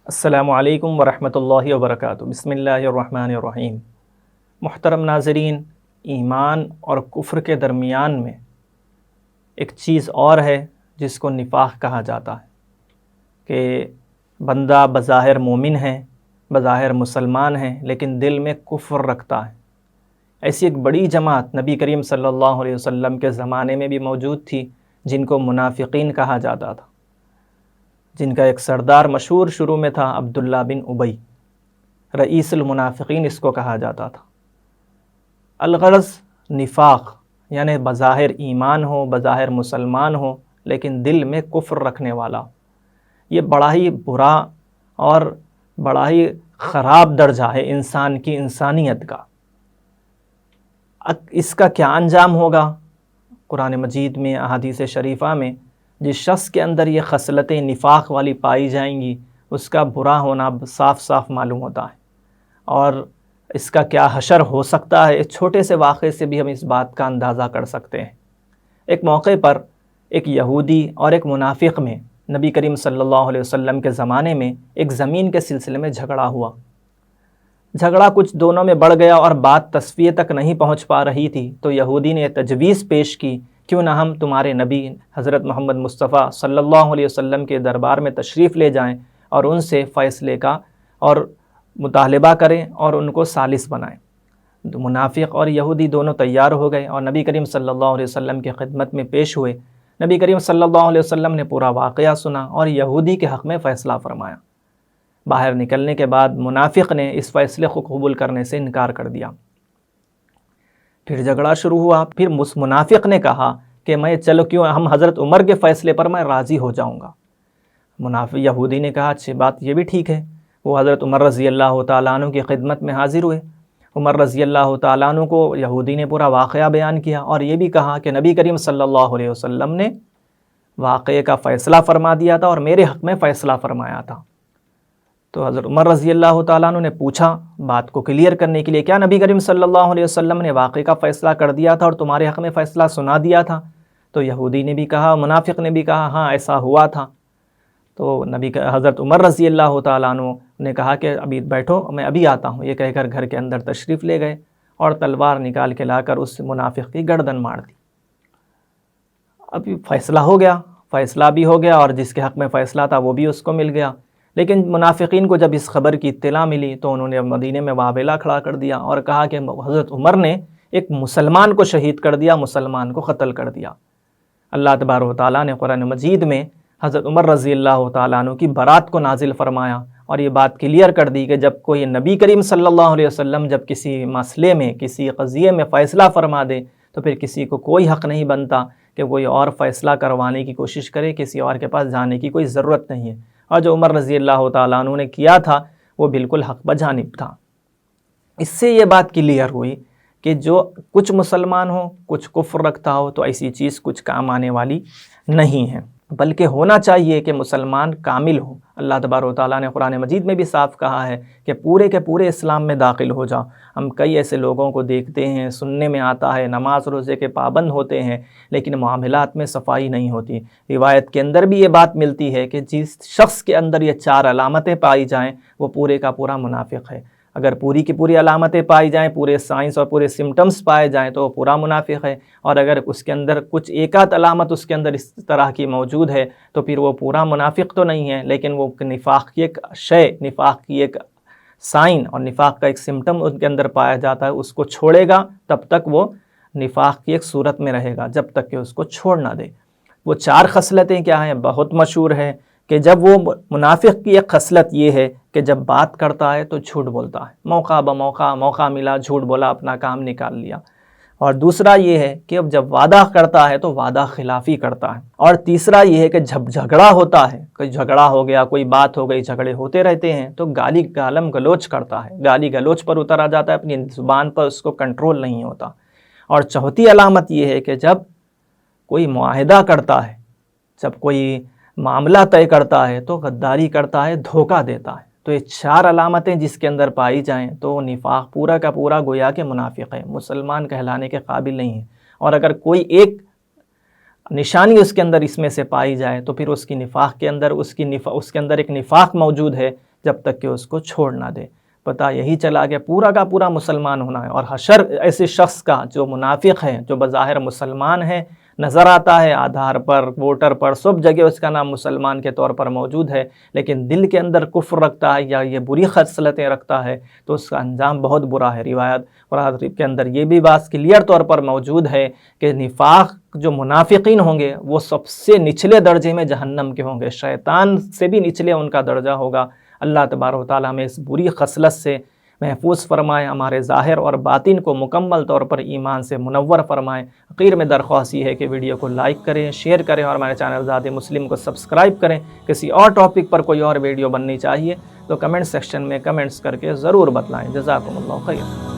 السلام علیکم ورحمۃ اللہ وبرکاتہ۔ بسم اللہ الرحمن الرحیم۔ محترم ناظرین، ایمان اور کفر کے درمیان میں ایک چیز اور ہے جس کو نفاق کہا جاتا ہے کہ بندہ بظاہر مومن ہے، بظاہر مسلمان ہے، لیکن دل میں کفر رکھتا ہے۔ ایسی ایک بڑی جماعت نبی کریم صلی اللہ علیہ وسلم کے زمانے میں بھی موجود تھی جن کو منافقین کہا جاتا تھا، جن کا ایک سردار مشہور شروع میں تھا عبداللہ بن ابی، رئیس المنافقین اس کو کہا جاتا تھا۔ الغرض نفاق یعنی بظاہر ایمان ہو، بظاہر مسلمان ہو، لیکن دل میں کفر رکھنے والا ہو۔ یہ بڑا ہی برا اور بڑا ہی خراب درجہ ہے انسان کی انسانیت کا۔ اس کا کیا انجام ہوگا؟ قرآن مجید میں، احادیث شریفہ میں جس شخص کے اندر یہ خصلتیں نفاق والی پائی جائیں گی، اس کا برا ہونا صاف صاف معلوم ہوتا ہے، اور اس کا کیا حشر ہو سکتا ہے، اس چھوٹے سے واقعے سے بھی ہم اس بات کا اندازہ کر سکتے ہیں۔ ایک موقع پر ایک یہودی اور ایک منافق میں نبی کریم صلی اللہ علیہ وسلم کے زمانے میں ایک زمین کے سلسلے میں جھگڑا ہوا۔ جھگڑا کچھ دونوں میں بڑھ گیا اور بات تصفیے تک نہیں پہنچ پا رہی تھی، تو یہودی نے تجویز پیش کی، کیوں نہ ہم تمہارے نبی حضرت محمد مصطفیٰ صلی اللہ علیہ وسلم کے دربار میں تشریف لے جائیں اور ان سے فیصلے کا اور مطالبہ کریں اور ان کو ثالث بنائیں۔ منافق اور یہودی دونوں تیار ہو گئے اور نبی کریم صلی اللہ علیہ وسلم کی خدمت میں پیش ہوئے۔ نبی کریم صلی اللہ علیہ وسلم نے پورا واقعہ سنا اور یہودی کے حق میں فیصلہ فرمایا۔ باہر نکلنے کے بعد منافق نے اس فیصلے کو قبول کرنے سے انکار کر دیا۔ پھر جھگڑا شروع ہوا۔ پھر منافق نے کہا کہ میں کیوں ہم حضرت عمر کے فیصلے پر میں راضی ہو جاؤں گا۔ یہودی نے کہا اچھی بات، یہ بھی ٹھیک ہے۔ وہ حضرت عمر رضی اللہ تعالیٰ عنہ کی خدمت میں حاضر ہوئے۔ عمر رضی اللہ تعالیٰ عنہ کو یہودی نے پورا واقعہ بیان کیا اور یہ بھی کہا کہ نبی کریم صلی اللہ علیہ وسلم نے واقعے کا فیصلہ فرما دیا تھا اور میرے حق میں فیصلہ فرمایا تھا۔ تو حضرت عمر رضی اللہ تعالیٰ عنہ نے پوچھا بات کو کلیئر کرنے کے لیے، کیا نبی کریم صلی اللہ علیہ وسلم نے واقعے کا فیصلہ کر دیا تھا اور تمہارے حق میں فیصلہ سنا دیا تھا؟ تو یہودی نے بھی کہا، منافق نے بھی کہا ہاں ایسا ہوا تھا۔ تو حضرت عمر رضی اللہ تعالیٰ عنہ نے کہا کہ ابھی بیٹھو، میں ابھی آتا ہوں، یہ کہہ کر گھر کے اندر تشریف لے گئے اور تلوار نکال کے لا کر اس منافق کی گردن مار دی۔ ابھی فیصلہ ہو گیا، فیصلہ بھی ہو گیا اور جس کے حق میں فیصلہ تھا وہ بھی اس کو مل گیا۔ لیکن منافقین کو جب اس خبر کی اطلاع ملی تو انہوں نے مدینے میں واویلا کھڑا کر دیا اور کہا کہ حضرت عمر نے ایک مسلمان کو شہید کر دیا، مسلمان کو قتل کر دیا۔ اللہ تبارک و تعالیٰ نے قرآن مجید میں حضرت عمر رضی اللہ تعالیٰ عنہ کی برات کو نازل فرمایا اور یہ بات کلیئر کر دی کہ جب کوئی نبی کریم صلی اللہ علیہ وسلم جب کسی مسئلے میں، کسی قضیے میں فیصلہ فرما دے تو پھر کسی کو کوئی حق نہیں بنتا کہ کوئی اور فیصلہ کروانے کی کوشش کرے، کسی اور کے پاس جانے کی کوئی ضرورت نہیں ہے۔ اور جو عمر رضی اللہ تعالیٰ عنہ نے کیا تھا وہ بالکل حق بجانب تھا۔ اس سے یہ بات کلیئر ہوئی کہ جو کچھ مسلمان ہو، کچھ کفر رکھتا ہو، تو ایسی چیز کچھ کام آنے والی نہیں ہے، بلکہ ہونا چاہیے کہ مسلمان کامل ہو۔ اللہ تبارک و تعالیٰ نے قرآن مجید میں بھی صاف کہا ہے کہ پورے کے پورے اسلام میں داخل ہو جاؤ۔ ہم کئی ایسے لوگوں کو دیکھتے ہیں، سننے میں آتا ہے نماز روزے کے پابند ہوتے ہیں لیکن معاملات میں صفائی نہیں ہوتی۔ روایت کے اندر بھی یہ بات ملتی ہے کہ جس شخص کے اندر یہ 4 علامتیں پائی جائیں وہ پورے کا پورا منافق ہے۔ اگر پوری کی پوری علامتیں پائی جائیں، پورے سائنس اور پورے سمٹمز پائے جائیں تو وہ پورا منافق ہے، اور اگر اس کے اندر کچھ ایک آدھ علامت اس کے اندر اس طرح کی موجود ہے تو پھر وہ پورا منافق تو نہیں ہے، لیکن وہ نفاق کی ایک نفاق کی ایک سائن اور نفاق کا ایک سمٹم ان کے اندر پایا جاتا ہے۔ اس کو چھوڑے گا تب تک وہ نفاق کی ایک صورت میں رہے گا، جب تک کہ اس کو چھوڑ نہ دے۔ وہ 4 خصلتیں کیا ہیں؟ بہت مشہور ہے کہ جب وہ منافق کی ایک خصلت یہ ہے کہ جب بات کرتا ہے تو جھوٹ بولتا ہے، موقع ملا جھوٹ بولا، اپنا کام نکال لیا۔ اور دوسرا یہ ہے کہ جب وعدہ کرتا ہے تو وعدہ خلافی کرتا ہے۔ اور تیسرا یہ ہے کہ جب جھگڑا ہوتا ہے، کوئی جھگڑا ہو گیا، کوئی بات ہو گئی، جھگڑے ہوتے رہتے ہیں تو گالم گلوچ کرتا ہے، گالی گلوچ پر اتر آ جاتا ہے، اپنی زبان پر اس کو کنٹرول نہیں ہوتا۔ اور چوتھی علامت یہ ہے کہ جب کوئی معاہدہ کرتا ہے، جب کوئی معاملہ طے کرتا ہے تو غداری کرتا ہے، دھوکہ دیتا ہے۔ تو یہ 4 علامتیں جس کے اندر پائی جائیں تو نفاق پورا کا پورا گویا کہ منافق ہے، مسلمان کہلانے کے قابل نہیں ہے۔ اور اگر کوئی ایک نشانی اس کے اندر اس میں سے پائی جائے تو پھر اس کی نفاق کے اندر اس کے اندر ایک نفاق موجود ہے جب تک کہ اس کو چھوڑ نہ دے۔ پتہ یہی چلا کہ پورا کا پورا مسلمان ہونا ہے، اور حشر ایسے شخص کا جو منافق ہے، جو بظاہر مسلمان ہے، نظر آتا ہے آدھار پر، ووٹر پر، سب جگہ اس کا نام مسلمان کے طور پر موجود ہے، لیکن دل کے اندر کفر رکھتا ہے یا یہ بری خصلتیں رکھتا ہے، تو اس کا انجام بہت برا ہے۔ روایت قرآن کے اندر یہ بھی بات کلیئر طور پر موجود ہے کہ نفاق جو منافقین ہوں گے وہ سب سے نچلے درجے میں جہنم کے ہوں گے، شیطان سے بھی نچلے ان کا درجہ ہوگا۔ اللہ تبارک و تعالیٰ ہمیں اس بری خصلت سے محفوظ فرمائے، ہمارے ظاہر اور باطن کو مکمل طور پر ایمان سے منور فرمائے۔ اخیر میں درخواست یہ ہے کہ ویڈیو کو لائک کریں، شیئر کریں، اور ہمارے چینل ذات مسلم کو سبسکرائب کریں۔ کسی اور ٹاپک پر کوئی اور ویڈیو بننی چاہیے تو کمنٹ سیکشن میں کمنٹس کر کے ضرور بتلائیں۔ جزاکم اللہ خیر۔